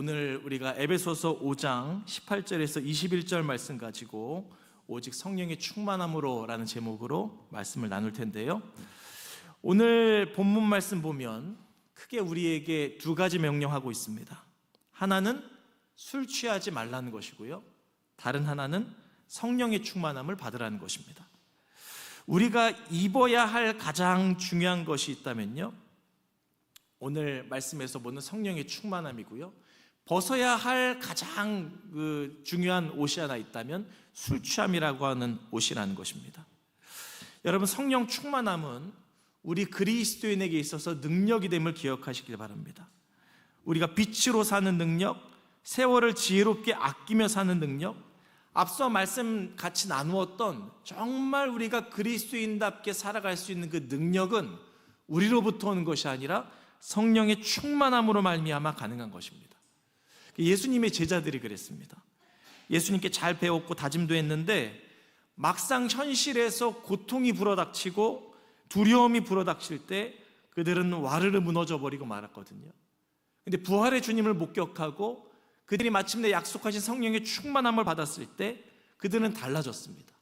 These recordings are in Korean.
오늘 우리가 에베소서 5장 18절에서 21절 말씀 가지고 오직 성령의 충만함으로 라는 제목으로 말씀을 나눌 텐데요, 오늘 본문 말씀 보면 크게 우리에게 두 가지 명령하고 있습니다. 하나는 술 취하지 말라는 것이고요, 다른 하나는 성령의 충만함을 받으라는 것입니다. 우리가 입어야 할 가장 중요한 것이 있다면요, 오늘 말씀에서 보는 성령의 충만함이고요, 벗어야 할 가장 중요한 옷이 하나 있다면 술 취함이라고 하는 옷이라는 것입니다. 여러분, 성령 충만함은 우리 그리스도인에게 있어서 능력이 됨을 기억하시길 바랍니다. 우리가 빛으로 사는 능력, 세월을 지혜롭게 아끼며 사는 능력, 앞서 말씀 같이 나누었던 정말 우리가 그리스도인답게 살아갈 수 있는 그 능력은 우리로부터 오는 것이 아니라 성령의 충만함으로 말미암아 가능한 것입니다. 예수님의 제자들이 그랬습니다. 예수님께 잘 배웠고 다짐도 했는데 막상 현실에서 고통이 불어닥치고 두려움이 불어닥칠 때 그들은 와르르 무너져 버리고 말았거든요. 근데 부활의 주님을 목격하고 그들이 마침내 약속하신 성령의 충만함을 받았을 때 그들은 달라졌습니다.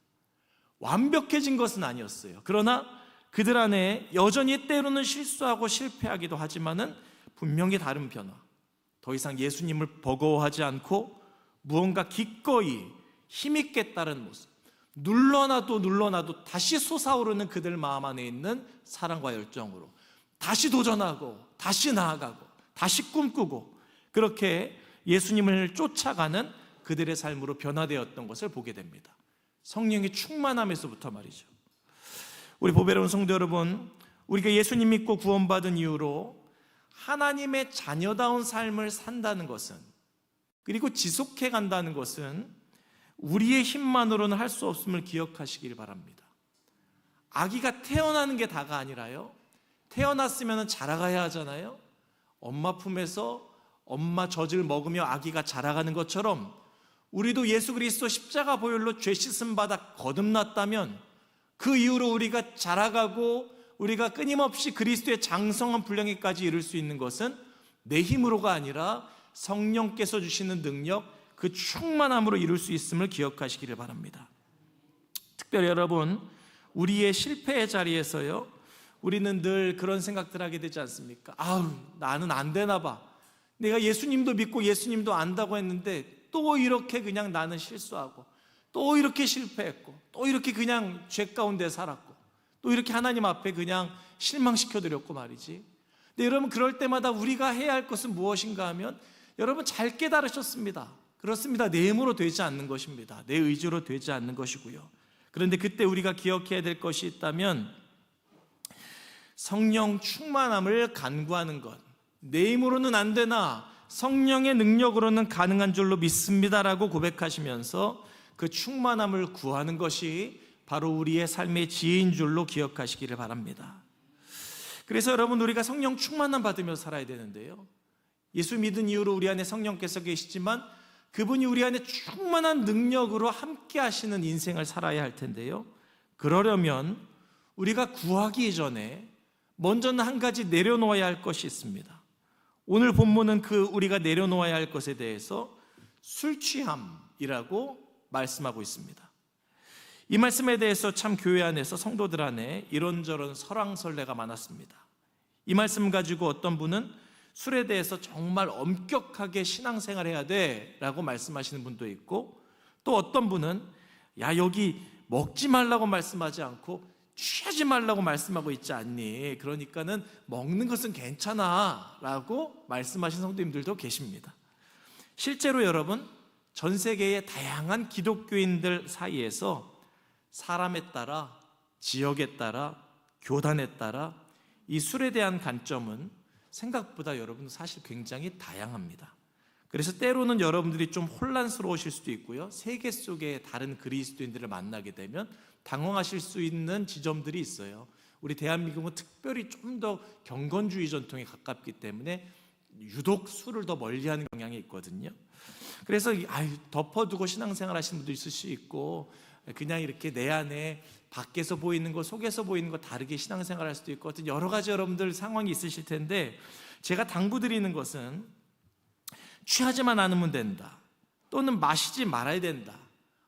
완벽해진 것은 아니었어요. 그러나 그들 안에 여전히 때로는 실수하고 실패하기도 하지만은 분명히 다른 변화, 더 이상 예수님을 버거워하지 않고 무언가 기꺼이 힘있게 따른 모습, 눌러놔도 다시 솟아오르는 그들 마음 안에 있는 사랑과 열정으로 다시 도전하고 다시 나아가고 다시 꿈꾸고 그렇게 예수님을 쫓아가는 그들의 삶으로 변화되었던 것을 보게 됩니다. 성령의 충만함에서부터 말이죠. 우리 보배로운 성도 여러분, 우리가 예수님 믿고 구원받은 이후로 하나님의 자녀다운 삶을 산다는 것은, 그리고 지속해 간다는 것은 우리의 힘만으로는 할 수 없음을 기억하시길 바랍니다. 아기가 태어나는 게 다가 아니라요, 태어났으면 자라가야 하잖아요. 엄마 품에서 엄마 젖을 먹으며 아기가 자라가는 것처럼 우리도 예수 그리스도 십자가 보혈로 죄 씻음 받아 거듭났다면 그 이후로 우리가 자라가고 우리가 끊임없이 그리스도의 장성한 분량에까지 이룰 수 있는 것은 내 힘으로가 아니라 성령께서 주시는 능력, 그 충만함으로 이룰 수 있음을 기억하시기를 바랍니다. 특별히 여러분, 우리의 실패의 자리에서요, 우리는 늘 그런 생각들 하게 되지 않습니까? 아우, 나는 안 되나 봐. 내가 예수님도 믿고 예수님도 안다고 했는데 또 이렇게 그냥 나는 실수하고 또 이렇게 실패했고 또 이렇게 그냥 죄 가운데 살았고 또 이렇게 하나님 앞에 그냥 실망시켜드렸고 말이지. 근데 여러분, 그럴 때마다 우리가 해야 할 것은 무엇인가 하면, 여러분 잘 깨달으셨습니다. 그렇습니다. 내 힘으로 되지 않는 것입니다. 내 의지로 되지 않는 것이고요. 그런데 그때 우리가 기억해야 될 것이 있다면 성령 충만함을 간구하는 것. 내 힘으로는 안 되나 성령의 능력으로는 가능한 줄로 믿습니다라고 고백하시면서 그 충만함을 구하는 것이 바로 우리의 삶의 지혜인 줄로 기억하시기를 바랍니다. 그래서 여러분, 우리가 성령 충만함 받으며 살아야 되는데요, 예수 믿은 이후로 우리 안에 성령께서 계시지만 그분이 우리 안에 충만한 능력으로 함께 하시는 인생을 살아야 할 텐데요, 그러려면 우리가 구하기 전에 먼저는 한 가지 내려놓아야 할 것이 있습니다. 오늘 본문은 그 우리가 내려놓아야 할 것에 대해서 술 취함이라고 말씀하고 있습니다. 이 말씀에 대해서 참 교회 안에서 성도들 안에 이런저런 설왕설래가 많았습니다. 이 말씀 가지고 어떤 분은 술에 대해서 정말 엄격하게 신앙생활 해야 돼 라고 말씀하시는 분도 있고, 또 어떤 분은 야, 여기 먹지 말라고 말씀하지 않고 취하지 말라고 말씀하고 있지 않니? 그러니까는 먹는 것은 괜찮아 라고 말씀하신 성도님들도 계십니다. 실제로 여러분, 전 세계의 다양한 기독교인들 사이에서 사람에 따라, 지역에 따라, 교단에 따라 이 술에 대한 관점은 생각보다 여러분 사실 굉장히 다양합니다. 그래서 때로는 여러분들이 좀 혼란스러우실 수도 있고요, 세계 속의 다른 그리스도인들을 만나게 되면 당황하실 수 있는 지점들이 있어요. 우리 대한민국은 특별히 좀 더 경건주의 전통에 가깝기 때문에 유독 술을 더 멀리하는 경향이 있거든요. 그래서 덮어두고 신앙생활 하시는 분도 있을 수 있고, 그냥 이렇게 내 안에 밖에서 보이는 거, 속에서 보이는 거 다르게 신앙생활 할 수도 있거든요. 여러 가지 여러분들 상황이 있으실 텐데, 제가 당부드리는 것은 취하지만 않으면 된다, 또는 마시지 말아야 된다,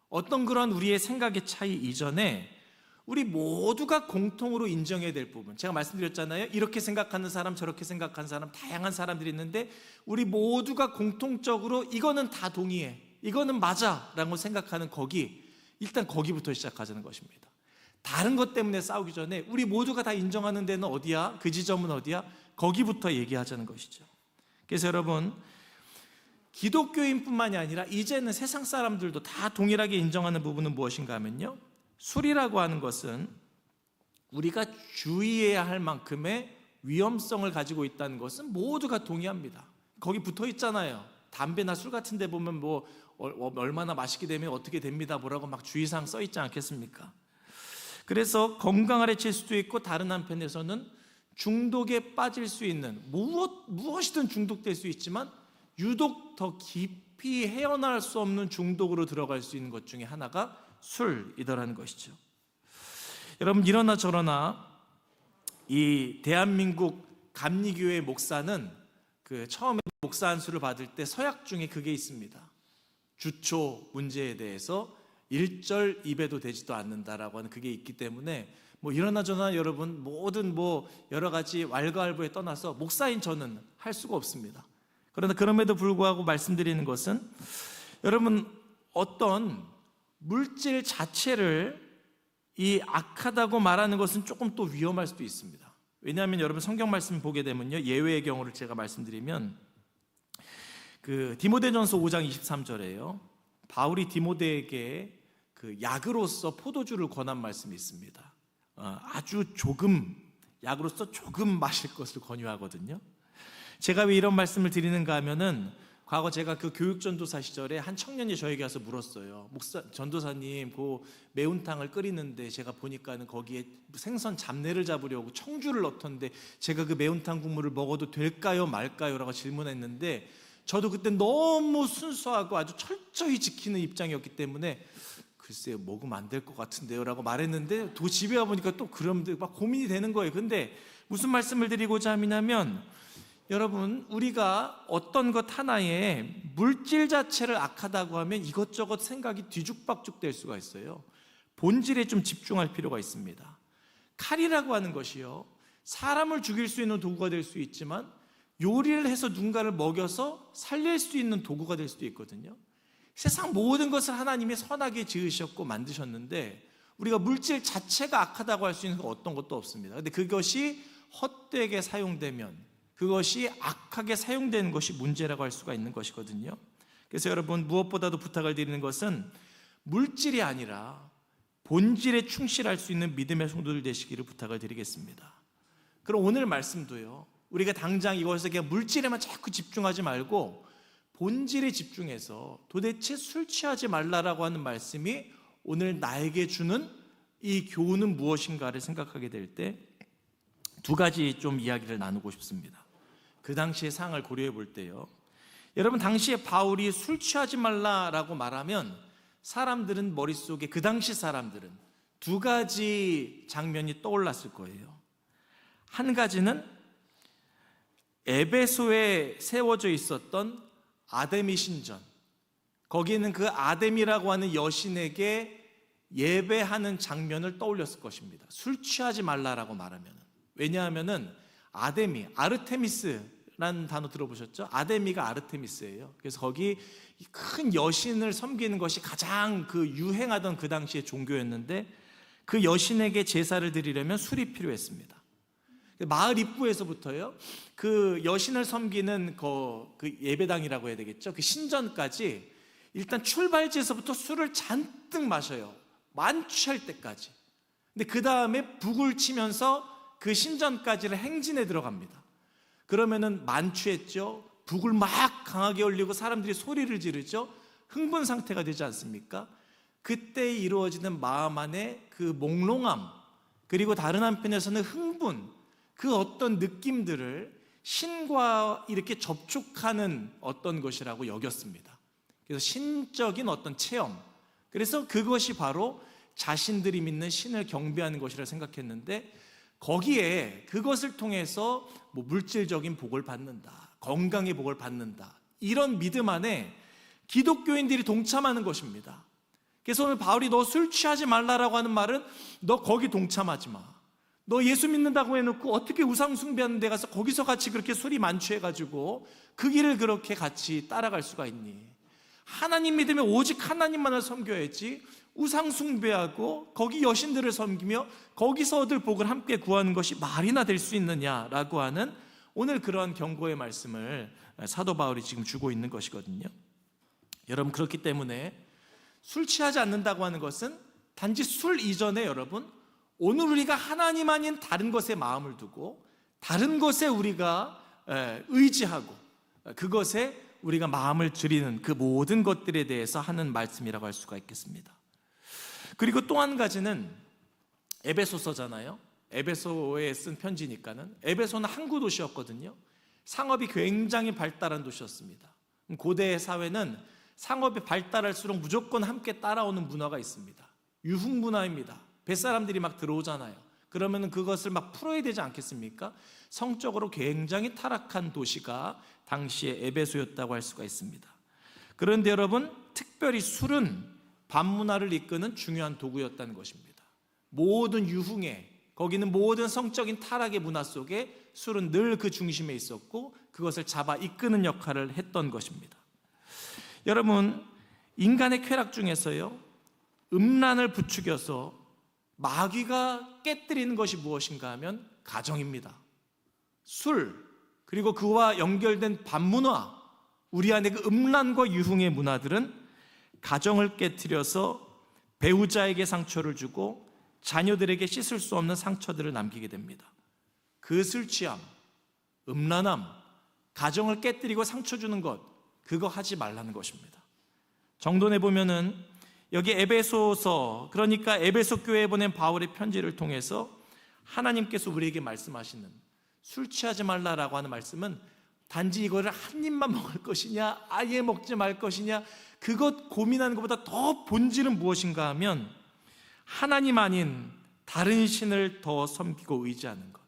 어떤 그런 우리의 생각의 차이 이전에 우리 모두가 공통으로 인정해야 될 부분, 제가 말씀드렸잖아요. 이렇게 생각하는 사람, 저렇게 생각하는 사람, 다양한 사람들이 있는데 우리 모두가 공통적으로 이거는 다 동의해, 이거는 맞아 라고 생각하는 일단 거기부터 시작하자는 것입니다. 다른 것 때문에 싸우기 전에 우리 모두가 다 인정하는 데는 어디야? 그 지점은 어디야? 거기부터 얘기하자는 것이죠. 그래서 여러분, 기독교인뿐만이 아니라 이제는 세상 사람들도 다 동일하게 인정하는 부분은 무엇인가 하면요, 술이라고 하는 것은 우리가 주의해야 할 만큼의 위험성을 가지고 있다는 것은 모두가 동의합니다. 거기 붙어 있잖아요. 담배나 술 같은 데 보면 얼마나 마시게 되면 어떻게 됩니다 뭐라고 막 주의사항 써 있지 않겠습니까? 그래서 건강을 해칠 수도 있고, 다른 한편에서는 중독에 빠질 수 있는, 무엇이든 중독될 수 있지만 유독 더 깊이 헤어날 수 없는 중독으로 들어갈 수 있는 것 중에 하나가 술이더라는 것이죠. 여러분, 이러나 저러나 이 대한민국 감리교회 목사는 처음에 목사 안수를 받을 때 서약 중에 그게 있습니다. 주초 문제에 대해서 일절 입에도 되지도 않는다라고 하는 그게 있기 때문에 이러나 저러나 여러분, 모든 여러 가지 왈가왈부에 떠나서 목사인 저는 할 수가 없습니다. 그러나 그럼에도 불구하고 말씀드리는 것은, 여러분, 어떤 물질 자체를 이 악하다고 말하는 것은 조금 또 위험할 수도 있습니다. 왜냐하면 여러분, 성경 말씀 보게 되면요, 예외의 경우를 제가 말씀드리면 디모데전서 5장 23절에요 바울이 디모데에게 약으로서 포도주를 권한 말씀이 있습니다. 아주 조금, 약으로서 조금 마실 것을 권유하거든요. 제가 왜 이런 말씀을 드리는가 하면은, 과거 제가 교육전도사 시절에 한 청년이 저에게 와서 물었어요. 전도사님, 매운탕을 끓이는데 제가 보니까는 거기에 생선 잡내를 잡으려고 청주를 넣던데 제가 그 매운탕 국물을 먹어도 될까요 말까요? 라고 질문했는데, 저도 그때 너무 순수하고 아주 철저히 지키는 입장이었기 때문에 글쎄요, 먹으면 안 될 것 같은데요 라고 말했는데, 집에 와보니까 또 그러면 막 고민이 되는 거예요. 근데 무슨 말씀을 드리고자 하냐면, 여러분, 우리가 어떤 것 하나에 물질 자체를 악하다고 하면 이것저것 생각이 뒤죽박죽 될 수가 있어요. 본질에 좀 집중할 필요가 있습니다. 칼이라고 하는 것이요, 사람을 죽일 수 있는 도구가 될 수 있지만 요리를 해서 누군가를 먹여서 살릴 수 있는 도구가 될 수도 있거든요. 세상 모든 것을 하나님이 선하게 지으셨고 만드셨는데 우리가 물질 자체가 악하다고 할 수 있는 건 어떤 것도 없습니다. 근데 그것이 헛되게 사용되면, 그것이 악하게 사용되는 것이 문제라고 할 수가 있는 것이거든요. 그래서 여러분, 무엇보다도 부탁을 드리는 것은 물질이 아니라 본질에 충실할 수 있는 믿음의 성도들 되시기를 부탁을 드리겠습니다. 그럼 오늘 말씀도요, 우리가 당장 이것에서 그냥 물질에만 자꾸 집중하지 말고 본질에 집중해서 도대체 술 취하지 말라라고 하는 말씀이 오늘 나에게 주는 이 교훈은 무엇인가를 생각하게 될 때 두 가지 좀 이야기를 나누고 싶습니다. 그 당시의 상황을 고려해 볼 때요, 여러분, 당시에 바울이 술 취하지 말라라고 말하면 사람들은 머릿속에, 그 당시 사람들은 두 가지 장면이 떠올랐을 거예요. 한 가지는 에베소에 세워져 있었던 아데미 신전, 거기에는 그 아데미라고 하는 여신에게 예배하는 장면을 떠올렸을 것입니다. 술 취하지 말라라고 말하면. 왜냐하면은 아데미, 아르테미스라는 단어 들어보셨죠? 아데미가 아르테미스예요. 그래서 거기 큰 여신을 섬기는 것이 가장 유행하던 그 당시의 종교였는데, 그 여신에게 제사를 드리려면 술이 필요했습니다. 마을 입구에서부터요, 그 여신을 섬기는 그 예배당이라고 해야 되겠죠, 그 신전까지 일단 출발지에서부터 술을 잔뜩 마셔요. 만취할 때까지. 근데 그 다음에 북을 치면서 그 신전까지를 행진에 들어갑니다. 그러면은 만취했죠. 북을 막 강하게 올리고 사람들이 소리를 지르죠. 흥분 상태가 되지 않습니까? 그때 이루어지는 마음 안에 그 몽롱함, 그리고 다른 한편에서는 흥분, 그 어떤 느낌들을 신과 이렇게 접촉하는 어떤 것이라고 여겼습니다. 그래서 신적인 어떤 체험, 그래서 그것이 바로 자신들이 믿는 신을 경배하는 것이라 생각했는데, 거기에 그것을 통해서 물질적인 복을 받는다, 건강의 복을 받는다, 이런 믿음 안에 기독교인들이 동참하는 것입니다. 그래서 오늘 바울이 너 술 취하지 말라라고 하는 말은 너 거기 동참하지 마. 너 예수 믿는다고 해놓고 어떻게 우상 숭배하는 데 가서 거기서 같이 그렇게 술이 만취해가지고 그 길을 그렇게 같이 따라갈 수가 있니? 하나님 믿으면 오직 하나님만을 섬겨야지 우상 숭배하고 거기 여신들을 섬기며 거기서 얻을 복을 함께 구하는 것이 말이나 될 수 있느냐라고 하는 오늘 그러한 경고의 말씀을 사도 바울이 지금 주고 있는 것이거든요. 여러분, 그렇기 때문에 술 취하지 않는다고 하는 것은 단지 술 이전에 여러분, 오늘 우리가 하나님 아닌 다른 것에 마음을 두고 다른 것에 우리가 의지하고 그것에 우리가 마음을 들이는 그 모든 것들에 대해서 하는 말씀이라고 할 수가 있겠습니다. 그리고 또 한 가지는 에베소서잖아요. 에베소에 쓴 편지니까는. 에베소는 항구 도시였거든요. 상업이 굉장히 발달한 도시였습니다. 고대 사회는 상업이 발달할수록 무조건 함께 따라오는 문화가 있습니다. 유흥 문화입니다. 뱃사람들이 막 들어오잖아요. 그러면 그것을 막 풀어야 되지 않겠습니까? 성적으로 굉장히 타락한 도시가 당시에 에베소였다고 할 수가 있습니다. 그런데 여러분, 특별히 술은 밤문화를 이끄는 중요한 도구였다는 것입니다. 모든 유흥에, 거기는 모든 성적인 타락의 문화 속에 술은 늘 그 중심에 있었고 그것을 잡아 이끄는 역할을 했던 것입니다. 여러분, 인간의 쾌락 중에서요, 음란을 부추겨서 마귀가 깨뜨리는 것이 무엇인가 하면 가정입니다. 술, 그리고 그와 연결된 밤문화, 우리 안에 그 음란과 유흥의 문화들은 가정을 깨뜨려서 배우자에게 상처를 주고 자녀들에게 씻을 수 없는 상처들을 남기게 됩니다. 그 술 취함, 음란함, 가정을 깨뜨리고 상처 주는 것, 그거 하지 말라는 것입니다. 정돈해 보면은 여기 에베소서, 그러니까 에베소 교회에 보낸 바울의 편지를 통해서 하나님께서 우리에게 말씀하시는 술 취하지 말라라고 하는 말씀은 단지 이거를 한 입만 먹을 것이냐 아예 먹지 말 것이냐 그것 고민하는 것보다 더 본질은 무엇인가 하면 하나님 아닌 다른 신을 더 섬기고 의지하는 것.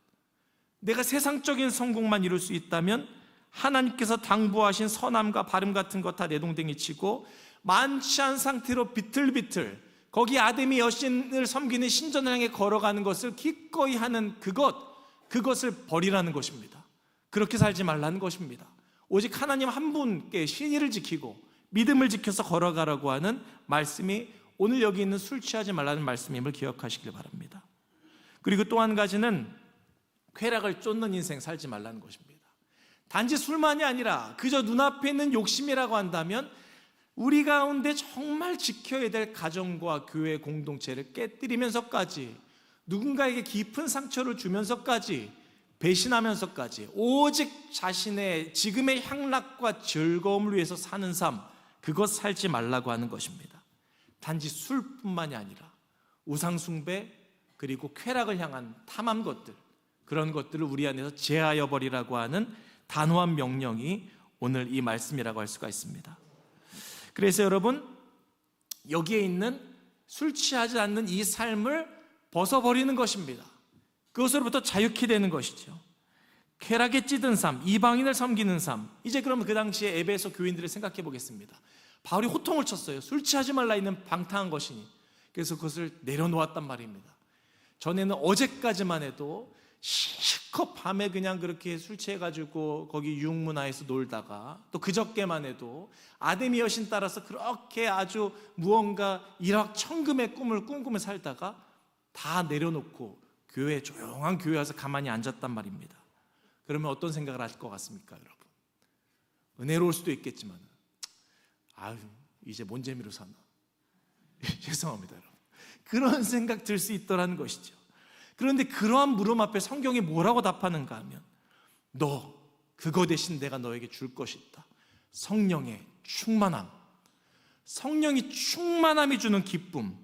내가 세상적인 성공만 이룰 수 있다면 하나님께서 당부하신 선함과 바름 같은 것 다 내동댕이 치고 만취한 상태로 비틀비틀 거기 아데미 여신을 섬기는 신전을 향해 걸어가는 것을 기꺼이 하는 그것을 버리라는 것입니다. 그렇게 살지 말라는 것입니다. 오직 하나님 한 분께 신의를 지키고 믿음을 지켜서 걸어가라고 하는 말씀이 오늘 여기 있는 술 취하지 말라는 말씀임을 기억하시길 바랍니다. 그리고 또 한 가지는 쾌락을 쫓는 인생 살지 말라는 것입니다. 단지 술만이 아니라 그저 눈앞에 있는 욕심이라고 한다면 우리 가운데 정말 지켜야 될 가정과 교회 공동체를 깨뜨리면서까지 누군가에게 깊은 상처를 주면서까지 배신하면서까지 오직 자신의 지금의 향락과 즐거움을 위해서 사는 삶, 그것 살지 말라고 하는 것입니다. 단지 술뿐만이 아니라 우상숭배 그리고 쾌락을 향한 탐한 것들, 그런 것들을 우리 안에서 제하여 버리라고 하는 단호한 명령이 오늘 이 말씀이라고 할 수가 있습니다. 그래서 여러분, 여기에 있는 술 취하지 않는 이 삶을 벗어버리는 것입니다. 그것으로부터 자유케 되는 것이죠. 쾌락에 찌든 삶, 이방인을 섬기는 삶. 이제 그러면 그 당시에 에베소 교인들을 생각해 보겠습니다. 바울이 호통을 쳤어요. 술 취하지 말라 있는 방탕한 것이니. 그래서 그것을 내려놓았단 말입니다. 전에는 어제까지만 해도 실컷 밤에 그냥 그렇게 술 취해가지고 거기 유흥문화에서 놀다가 또 그저께만 해도 아데미 여신 따라서 그렇게 아주 무언가 일확천금의 꿈을 꿈꾸며 살다가 다 내려놓고 교회, 조용한 교회 와서 가만히 앉았단 말입니다. 그러면 어떤 생각을 하실 것 같습니까, 여러분? 은혜로울 수도 있겠지만 아유, 이제 뭔 재미로 사나. 죄송합니다, 여러분. 그런 생각 들 수 있더라는 것이죠. 그런데 그러한 물음 앞에 성경이 뭐라고 답하는가 하면 너, 그거 대신 내가 너에게 줄 것이 있다. 성령의 충만함. 성령이 충만함이 주는 기쁨,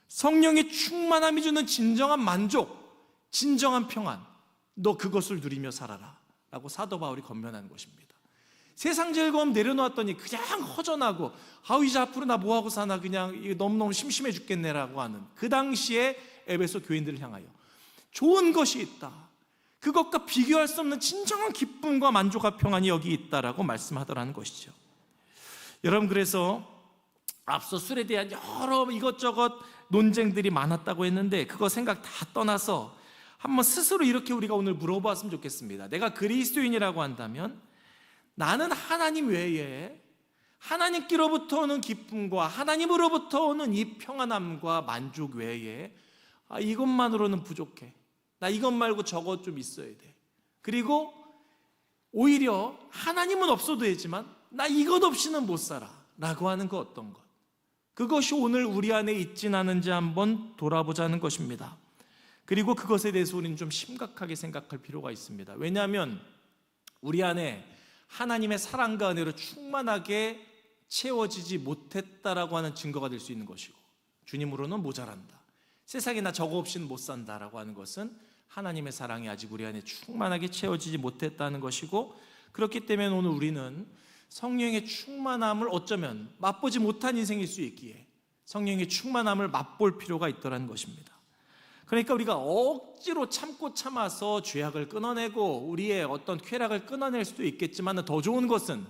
성령의 충만함이 주는 진정한 만족, 진정한 평안, 너 그것을 누리며 살아라 라고 사도 바울이 권면하는 것입니다. 세상 즐거움 내려놓았더니 그냥 허전하고 아우 이제 앞으로 나 뭐하고 사나 그냥 이거 너무너무 심심해 죽겠네 라고 하는 그 당시에 에베소 교인들을 향하여 좋은 것이 있다. 그것과 비교할 수 없는 진정한 기쁨과 만족과 평안이 여기 있다라고 말씀하더라는 것이죠. 여러분, 그래서 앞서 술에 대한 여러 이것저것 논쟁들이 많았다고 했는데 그거 생각 다 떠나서 한번 스스로 이렇게 우리가 오늘 물어봤으면 좋겠습니다. 내가 그리스도인이라고 한다면 나는 하나님 외에 하나님께로부터 오는 기쁨과 하나님으로부터 오는 이 평안함과 만족 외에 이것만으로는 부족해. 나 이것 말고 저것 좀 있어야 돼. 그리고 오히려 하나님은 없어도 되지만 나 이것 없이는 못 살아 라고 하는 거 어떤 것, 그것이 오늘 우리 안에 있진 않은지 한번 돌아보자는 것입니다. 그리고 그것에 대해서 우리는 좀 심각하게 생각할 필요가 있습니다. 왜냐하면 우리 안에 하나님의 사랑과 은혜로 충만하게 채워지지 못했다라고 하는 증거가 될 수 있는 것이고, 주님으로는 모자란다, 세상에 나 저거 없이는 못 산다라고 하는 것은 하나님의 사랑이 아직 우리 안에 충만하게 채워지지 못했다는 것이고, 그렇기 때문에 오늘 우리는 성령의 충만함을 어쩌면 맛보지 못한 인생일 수 있기에 성령의 충만함을 맛볼 필요가 있더라는 것입니다. 그러니까 우리가 억지로 참고 참아서 죄악을 끊어내고 우리의 어떤 쾌락을 끊어낼 수도 있겠지만, 더 좋은 것은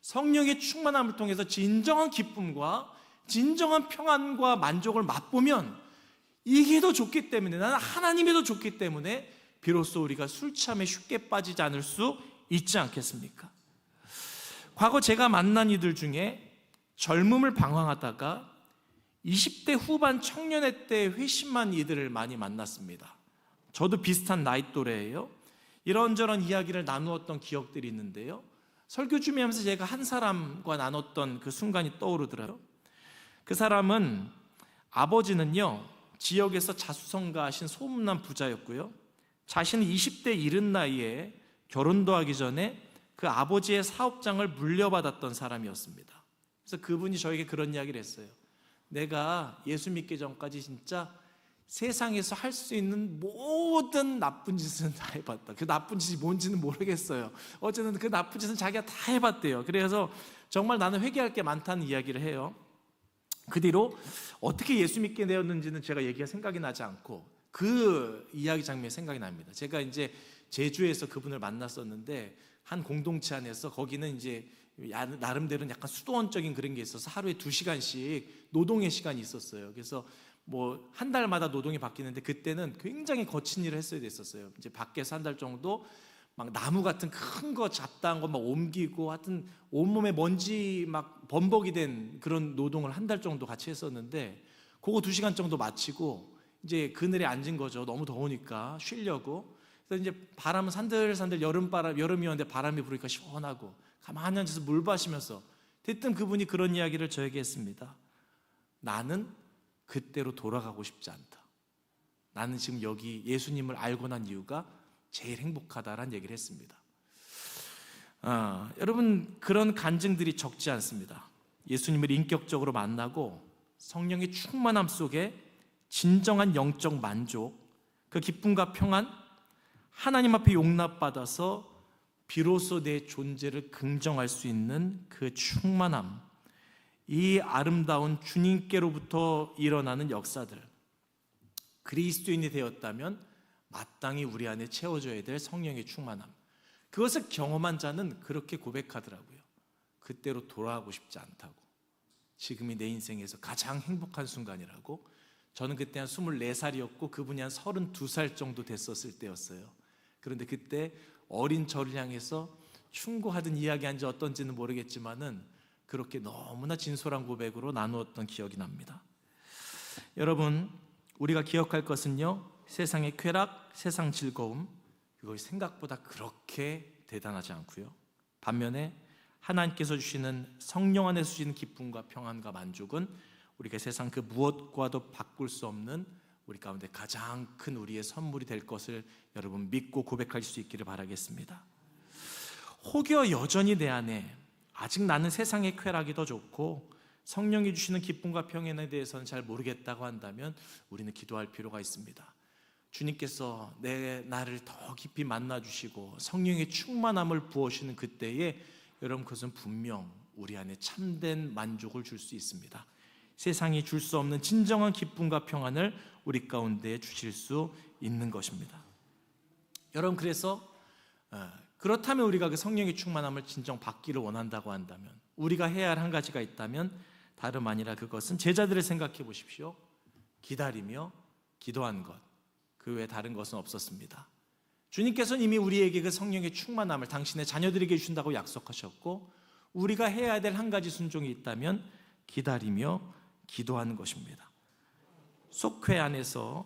성령의 충만함을 통해서 진정한 기쁨과 진정한 평안과 만족을 맛보면 이게 더 좋기 때문에, 나는 하나님이 더 좋기 때문에 비로소 우리가 술 취함에 쉽게 빠지지 않을 수 있지 않겠습니까? 과거 제가 만난 이들 중에 젊음을 방황하다가 20대 후반 청년의 때 회심한 이들을 많이 만났습니다. 저도 비슷한 나이 또래예요. 이런저런 이야기를 나누었던 기억들이 있는데요, 설교 준비하면서 제가 한 사람과 나눴던 그 순간이 떠오르더라고요. 그 사람은 아버지는요 지역에서 자수성가하신 소문난 부자였고요, 자신은 20대 이른 나이에 결혼도 하기 전에 그 아버지의 사업장을 물려받았던 사람이었습니다. 그래서 그분이 저에게 그런 이야기를 했어요. 내가 예수 믿기 전까지 진짜 세상에서 할 수 있는 모든 나쁜 짓은 다 해봤다. 그 나쁜 짓이 뭔지는 모르겠어요. 어쨌든 그 나쁜 짓은 자기가 다 해봤대요. 그래서 정말 나는 회개할 게 많다는 이야기를 해요. 그 뒤로 어떻게 예수 믿게 되었는지는 제가 얘기가 생각이 나지 않고 그 이야기 장면이 생각이 납니다. 제가 이제 제주에서 그분을 만났었는데 한 공동체 안에서 거기는 이제 나름대로는 약간 수도원적인 그런 게 있어서 하루에 2시간씩 노동의 시간이 있었어요. 그래서 뭐 한 달마다 노동이 바뀌는데 그때는 굉장히 거친 일을 했어야 됐었어요. 이제 밖에서 한 달 정도 막 나무 같은 큰 거 잡다한 거 막 옮기고, 하여튼 온몸에 먼지 막 범벅이 된 그런 노동을 한 달 정도 같이 했었는데, 그거 2시간 정도 마치고 이제 그늘에 앉은 거죠. 너무 더우니까 쉬려고. 그래서 이제 바람은 산들산들 여름이었는데 바람이 부니까 시원하고 가만히 앉아서 물 마시면서 대뜸 그분이 그런 이야기를 저에게 했습니다. 나는 그때로 돌아가고 싶지 않다. 나는 지금 여기 예수님을 알고 난 이유가 제일 행복하다라는 얘기를 했습니다. 여러분, 그런 간증들이 적지 않습니다. 예수님을 인격적으로 만나고 성령의 충만함 속에 진정한 영적 만족, 그 기쁨과 평안, 하나님 앞에 용납받아서 비로소 내 존재를 긍정할 수 있는 그 충만함, 이 아름다운 주님께로부터 일어나는 역사들, 그리스도인이 되었다면 마땅히 우리 안에 채워져야 될 성령의 충만함, 그것을 경험한 자는 그렇게 고백하더라고요. 그때로 돌아가고 싶지 않다고. 지금이 내 인생에서 가장 행복한 순간이라고. 저는 그때 한 24살이었고 그분이 한 32살 정도 됐었을 때였어요. 그런데 그때 어린 저를 향해서 충고하던 이야기한지 어떤지는 모르겠지만은 그렇게 너무나 진솔한 고백으로 나누었던 기억이 납니다. 여러분, 우리가 기억할 것은요, 세상의 쾌락, 세상 즐거움, 그것이 생각보다 그렇게 대단하지 않고요, 반면에 하나님께서 주시는 성령 안에서 주시는 기쁨과 평안과 만족은 우리가 세상 그 무엇과도 바꿀 수 없는 우리 가운데 가장 큰 우리의 선물이 될 것을 여러분 믿고 고백할 수 있기를 바라겠습니다. 혹여 여전히 내 안에 아직 나는 세상의 쾌락이 더 좋고 성령이 주시는 기쁨과 평안에 대해서는 잘 모르겠다고 한다면 우리는 기도할 필요가 있습니다. 주님께서 나를 더 깊이 만나주시고 성령의 충만함을 부어주시는 그때에 여러분, 그것은 분명 우리 안에 참된 만족을 줄 수 있습니다. 세상이 줄 수 없는 진정한 기쁨과 평안을 우리 가운데 주실 수 있는 것입니다. 여러분, 그래서 그렇다면 우리가 그 성령의 충만함을 진정 받기를 원한다고 한다면 우리가 해야 할 한 가지가 있다면 다름 아니라 그것은 제자들을 생각해 보십시오. 기다리며 기도한 것, 그 외에 다른 것은 없었습니다. 주님께서는 이미 우리에게 그 성령의 충만함을 당신의 자녀들에게 주신다고 약속하셨고, 우리가 해야 될 한 가지 순종이 있다면 기다리며 기도하는 것입니다. 속회 안에서,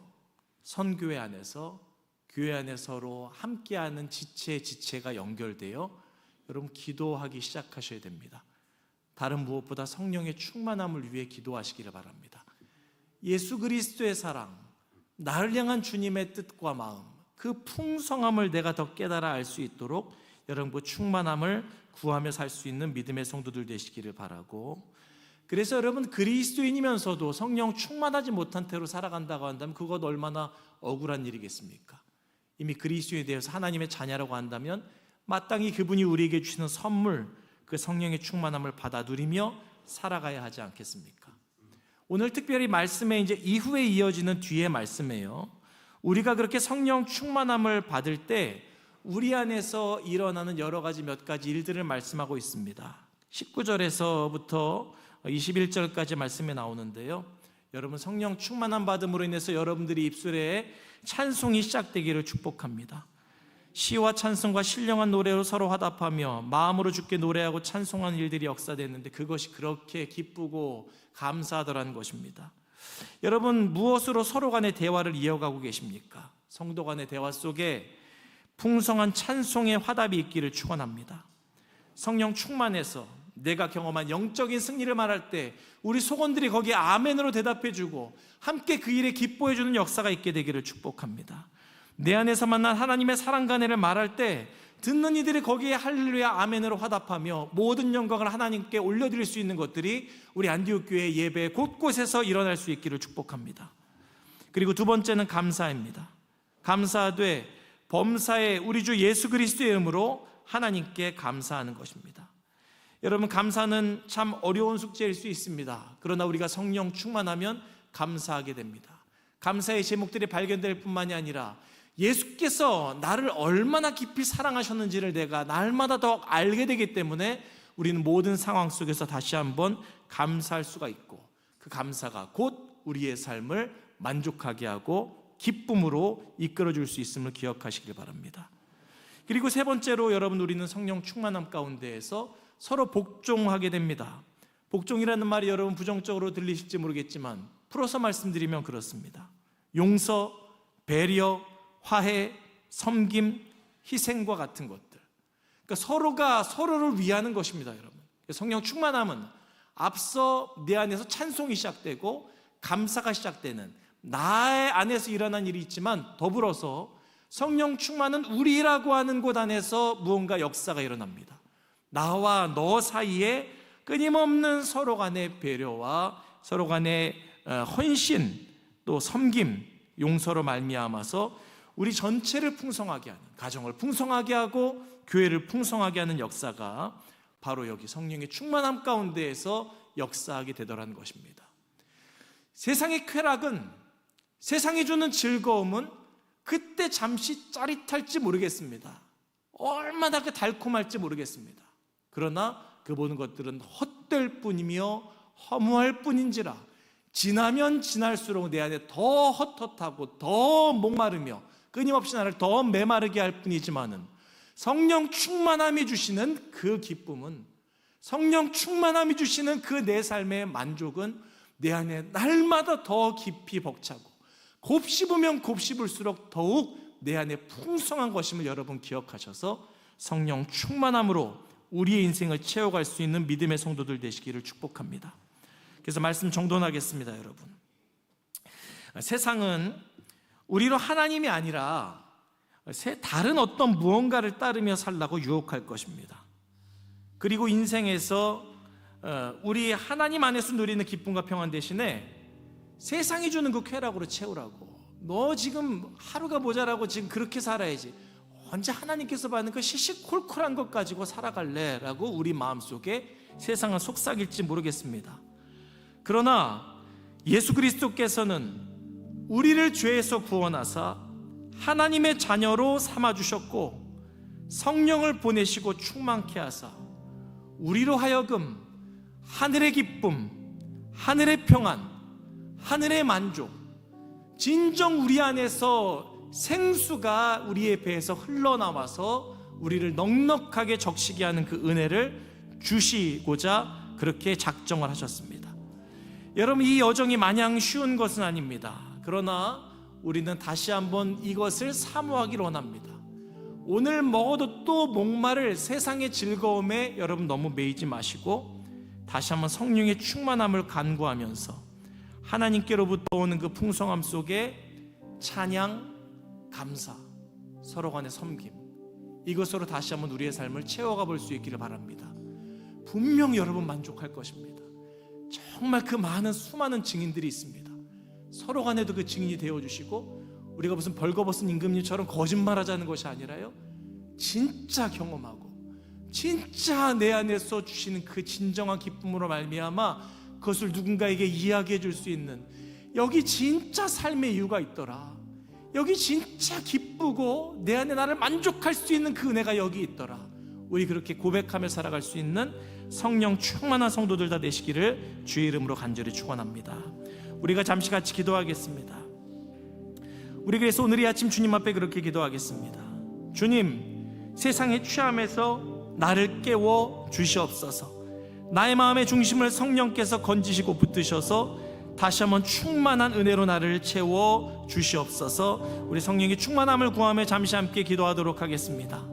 선교회 안에서, 교회 안에 서로 함께하는 지체가 연결되어 여러분 기도하기 시작하셔야 됩니다. 다른 무엇보다 성령의 충만함을 위해 기도하시기를 바랍니다. 예수 그리스도의 사랑, 나를 향한 주님의 뜻과 마음, 그 풍성함을 내가 더 깨달아 알 수 있도록 여러분 그 충만함을 구하며 살 수 있는 믿음의 성도들 되시기를 바라고, 그래서 여러분 그리스도인이면서도 성령 충만하지 못한 태로 살아간다고 한다면 그것 얼마나 억울한 일이겠습니까? 이미 그리스도에 대해서 하나님의 자녀라고 한다면 마땅히 그분이 우리에게 주시는 선물, 그 성령의 충만함을 받아 누리며 살아가야 하지 않겠습니까? 오늘 특별히 말씀에 이제 이후에 이어지는 뒤의 말씀이에요. 우리가 그렇게 성령 충만함을 받을 때 우리 안에서 일어나는 여러 가지 몇 가지 일들을 말씀하고 있습니다. 19절에서부터 21절까지 말씀이 나오는데요. 여러분, 성령 충만함 받음으로 인해서 여러분들이 입술에 찬송이 시작되기를 축복합니다. 시와 찬송과 신령한 노래로 서로 화답하며 마음으로 주께 노래하고 찬송하는 일들이 역사됐는데 그것이 그렇게 기쁘고 감사하더라는 것입니다. 여러분, 무엇으로 서로 간의 대화를 이어가고 계십니까? 성도 간의 대화 속에 풍성한 찬송의 화답이 있기를 축원합니다. 성령 충만해서 내가 경험한 영적인 승리를 말할 때 우리 속원들이 거기에 아멘으로 대답해주고 함께 그 일에 기뻐해주는 역사가 있게 되기를 축복합니다. 내 안에서 만난 하나님의 사랑과 은혜를 말할 때 듣는 이들이 거기에 할렐루야 아멘으로 화답하며 모든 영광을 하나님께 올려드릴 수 있는 것들이 우리 안디옥 교회 예배 곳곳에서 일어날 수 있기를 축복합니다. 그리고 두 번째는 감사입니다. 감사하되 범사에 우리 주 예수 그리스도의 이름으로 하나님께 감사하는 것입니다. 여러분, 감사는 참 어려운 숙제일 수 있습니다. 그러나 우리가 성령 충만하면 감사하게 됩니다. 감사의 제목들이 발견될 뿐만이 아니라 예수께서 나를 얼마나 깊이 사랑하셨는지를 내가 날마다 더 알게 되기 때문에 우리는 모든 상황 속에서 다시 한번 감사할 수가 있고, 그 감사가 곧 우리의 삶을 만족하게 하고 기쁨으로 이끌어줄 수 있음을 기억하시길 바랍니다. 그리고 세 번째로 여러분, 우리는 성령 충만함 가운데에서 서로 복종하게 됩니다. 복종이라는 말이 여러분 부정적으로 들리실지 모르겠지만 풀어서 말씀드리면 그렇습니다. 용서, 배려, 화해, 섬김, 희생과 같은 것들, 그러니까 서로가 서로를 위하는 것입니다. 여러분, 성령 충만함은 앞서 내 안에서 찬송이 시작되고 감사가 시작되는 나의 안에서 일어난 일이 있지만, 더불어서 성령 충만은 우리라고 하는 곳 안에서 무언가 역사가 일어납니다. 나와 너 사이에 끊임없는 서로 간의 배려와 서로 간의 헌신, 또 섬김, 용서로 말미암아서 우리 전체를 풍성하게 하는, 가정을 풍성하게 하고 교회를 풍성하게 하는 역사가 바로 여기 성령의 충만함 가운데에서 역사하게 되더라는 것입니다. 세상의 쾌락은, 세상이 주는 즐거움은 그때 잠시 짜릿할지 모르겠습니다. 얼마나 그 달콤할지 모르겠습니다. 그러나 그 모든 것들은 헛될 뿐이며 허무할 뿐인지라 지나면 지날수록 내 안에 더 헛헛하고 더 목마르며 끊임없이 나를 더 메마르게 할 뿐이지만은, 성령 충만함이 주시는 그 기쁨은, 성령 충만함이 주시는 그 내 삶의 만족은 내 안에 날마다 더 깊이 벅차고 곱씹으면 곱씹을수록 더욱 내 안에 풍성한 것임을 여러분 기억하셔서 성령 충만함으로 우리의 인생을 채워갈 수 있는 믿음의 성도들 되시기를 축복합니다. 그래서 말씀 정돈하겠습니다. 여러분, 세상은 우리로 하나님이 아니라 다른 어떤 무언가를 따르며 살라고 유혹할 것입니다. 그리고 인생에서 우리 하나님 안에서 누리는 기쁨과 평안 대신에 세상이 주는 그 쾌락으로 채우라고, 너 지금 하루가 모자라고 지금 그렇게 살아야지, 언제 하나님께서 받는 그 시시콜콜한 것 가지고 살아갈래? 라고 우리 마음속에 세상은 속삭일지 모르겠습니다. 그러나 예수 그리스도께서는 우리를 죄에서 구원하사 하나님의 자녀로 삼아주셨고 성령을 보내시고 충만케 하사 우리로 하여금 하늘의 기쁨, 하늘의 평안, 하늘의 만족, 진정 우리 안에서 생수가 우리의 배에서 흘러나와서 우리를 넉넉하게 적시게 하는 그 은혜를 주시고자 그렇게 작정을 하셨습니다. 여러분, 이 여정이 마냥 쉬운 것은 아닙니다. 그러나 우리는 다시 한번 이것을 사모하기를 원합니다. 오늘 먹어도 또 목마를 세상의 즐거움에 여러분 너무 매이지 마시고 다시 한번 성령의 충만함을 간구하면서 하나님께로부터 오는 그 풍성함 속에 찬양, 감사, 서로 간의 섬김, 이것으로 다시 한번 우리의 삶을 채워가 볼 수 있기를 바랍니다. 분명 여러분 만족할 것입니다. 정말 그 많은 수많은 증인들이 있습니다. 서로 간에도 그 증인이 되어주시고 우리가 무슨 벌거벗은 임금님처럼 거짓말하자는 것이 아니라요, 진짜 경험하고 진짜 내 안에서 주시는 그 진정한 기쁨으로 말미암아 그것을 누군가에게 이야기해 줄 수 있는, 여기 진짜 삶의 이유가 있더라, 여기 진짜 기쁘고 내 안에 나를 만족할 수 있는 그 은혜가 여기 있더라, 우리 그렇게 고백하며 살아갈 수 있는 성령 충만한 성도들 다 되시기를 주의 이름으로 간절히 축원합니다. 우리가 잠시 같이 기도하겠습니다. 우리 그래서 오늘 이 아침 주님 앞에 그렇게 기도하겠습니다. 주님, 세상의 취함에서 나를 깨워 주시옵소서. 나의 마음의 중심을 성령께서 건지시고 붙드셔서 다시 한번 충만한 은혜로 나를 채워 주시옵소서. 우리 성령의 충만함을 구하며 잠시 함께 기도하도록 하겠습니다.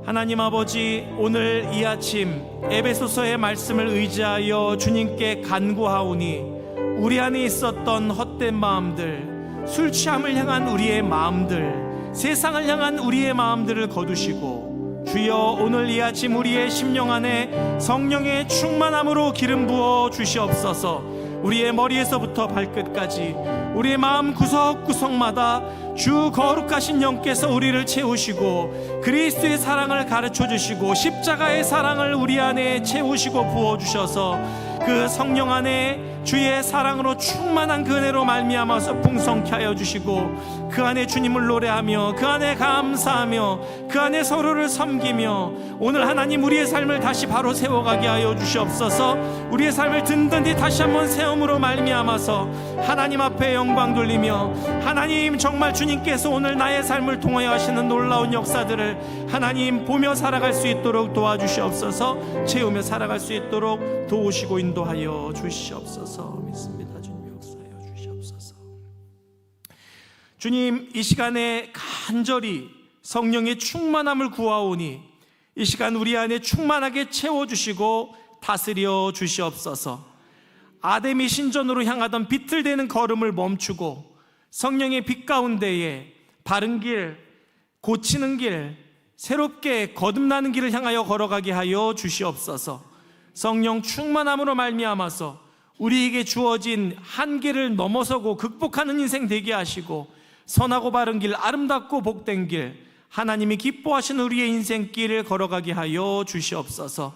하나님 아버지, 오늘 이 아침 에베소서의 말씀을 의지하여 주님께 간구하오니 우리 안에 있었던 헛된 마음들, 술 취함을 향한 우리의 마음들, 세상을 향한 우리의 마음들을 거두시고 주여 오늘 이 아침 우리의 심령 안에 성령의 충만함으로 기름 부어 주시옵소서. 우리의 머리에서부터 발끝까지 우리의 마음 구석구석마다 주 거룩하신 영께서 우리를 채우시고 그리스도의 사랑을 가르쳐 주시고 십자가의 사랑을 우리 안에 채우시고 부어주셔서 그 성령 안에 주의 사랑으로 충만한 그 은혜로 말미암아서 풍성케 하여 주시고 그 안에 주님을 노래하며 그 안에 감사하며 그 안에 서로를 섬기며 오늘 하나님 우리의 삶을 다시 바로 세워가게 하여 주시옵소서. 우리의 삶을 든든히 다시 한번 세움으로 말미암아서 하나님 앞에 영광 돌리며 하나님 정말 주님께서 오늘 나의 삶을 통하여 하시는 놀라운 역사들을 하나님 보며 살아갈 수 있도록 도와주시옵소서. 채우며 살아갈 수 있도록 도우시고 인도하여 주시옵소서. 믿습니다. 주님 역사하여 주시옵소서. 주님, 이 시간에 간절히 성령의 충만함을 구하오니 이 시간 우리 안에 충만하게 채워주시고 다스려 주시옵소서. 아담이 신전으로 향하던 비틀대는 걸음을 멈추고 성령의 빛 가운데에 바른 길, 고치는 길, 새롭게 거듭나는 길을 향하여 걸어가게 하여 주시옵소서. 성령 충만함으로 말미암아서 우리에게 주어진 한계를 넘어서고 극복하는 인생 되게 하시고 선하고 바른 길, 아름답고 복된 길, 하나님이 기뻐하시는 우리의 인생길을 걸어가게 하여 주시옵소서.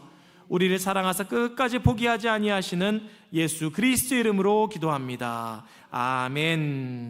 우리를 사랑하사 끝까지 포기하지 아니하시는 예수 그리스도 이름으로 기도합니다. 아멘.